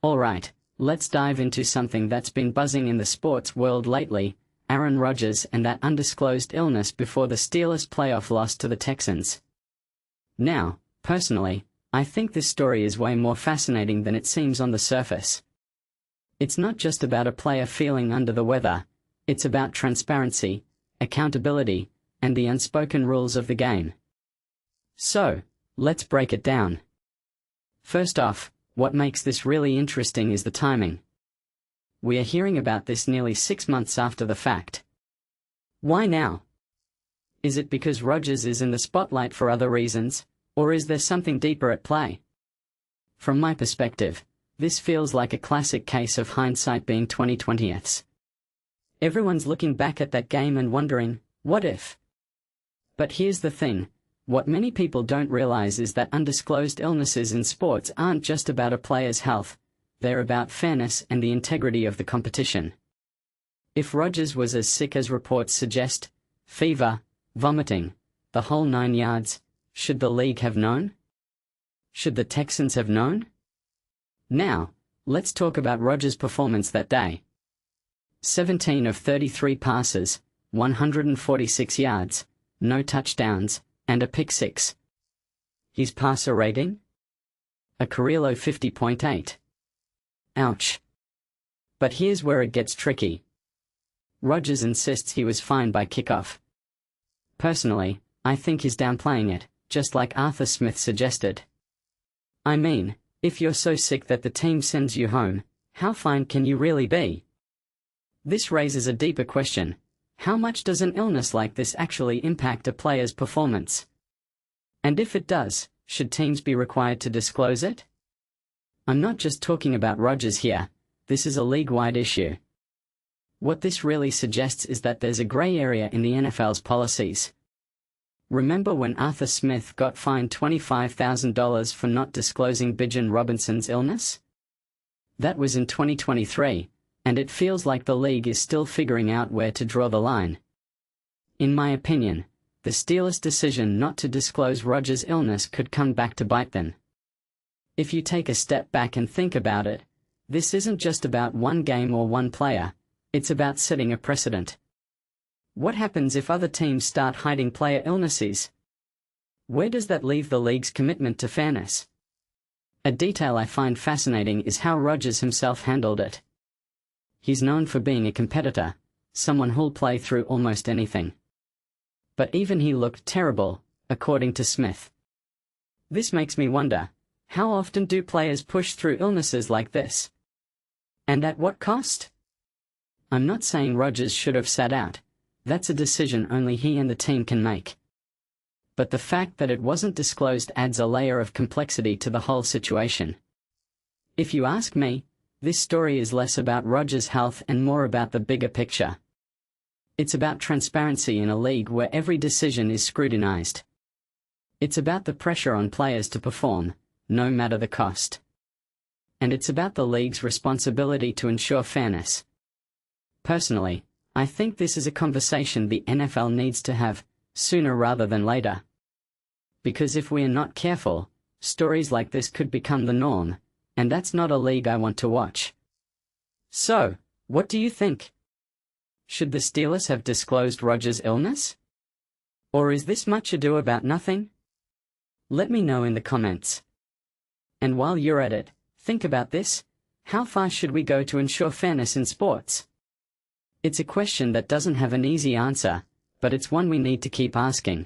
Alright, let's dive into something that's been buzzing in the sports world lately: Aaron Rodgers and that undisclosed illness before the Steelers' playoff loss to the Texans. Now, personally, I think this story is way more fascinating than it seems on the surface. It's not just about a player feeling under the weather, it's about transparency, accountability, and the unspoken rules of the game. So, let's break it down. First off, what makes this really interesting is the timing. We are hearing about this nearly 6 months after the fact. Why now? Is it because Rodgers is in the spotlight for other reasons, or is there something deeper at play? From my perspective, this feels like a classic case of hindsight being 20/20ths. Everyone's looking back at that game and wondering, what if? But here's the thing. What many people don't realize is that undisclosed illnesses in sports aren't just about a player's health, they're about fairness and the integrity of the competition. If Rodgers was as sick as reports suggest, fever, vomiting, the whole 9 yards, should the league have known? Should the Texans have known? Now, let's talk about Rodgers' performance that day. 17 of 33 passes, 146 yards, no touchdowns, and a pick six. His passer rating? A career-low 50.8. Ouch. But here's where it gets tricky. Rodgers insists he was fine by kickoff. Personally, I think he's downplaying it, just like Arthur Smith suggested. I mean, if you're so sick that the team sends you home, how fine can you really be? This raises a deeper question. How much does an illness like this actually impact a player's performance? And if it does, should teams be required to disclose it? I'm not just talking about Rodgers here, this is a league-wide issue. What this really suggests is that there's a gray area in the NFL's policies. Remember when Arthur Smith got fined $25,000 for not disclosing Bijan Robinson's illness? That was in 2023, and it feels like the league is still figuring out where to draw the line. In my opinion, the Steelers' decision not to disclose Rodgers' illness could come back to bite them. If you take a step back and think about it, this isn't just about one game or one player, it's about setting a precedent. What happens if other teams start hiding player illnesses? Where does that leave the league's commitment to fairness? A detail I find fascinating is how Rodgers himself handled it. He's known for being a competitor, someone who'll play through almost anything. But even he looked terrible, according to Smith. This makes me wonder, how often do players push through illnesses like this? And at what cost? I'm not saying Rodgers should have sat out. That's a decision only he and the team can make. But the fact that it wasn't disclosed adds a layer of complexity to the whole situation. If you ask me, this story is less about Rodgers' health and more about the bigger picture. It's about transparency in a league where every decision is scrutinized. It's about the pressure on players to perform, no matter the cost. And it's about the league's responsibility to ensure fairness. Personally, I think this is a conversation the NFL needs to have, sooner rather than later. Because if we are not careful, stories like this could become the norm, and that's not a league I want to watch. So, what do you think? Should the Steelers have disclosed Rodgers' illness? Or is this much ado about nothing? Let me know in the comments. And while you're at it, think about this: how far should we go to ensure fairness in sports? It's a question that doesn't have an easy answer, but it's one we need to keep asking.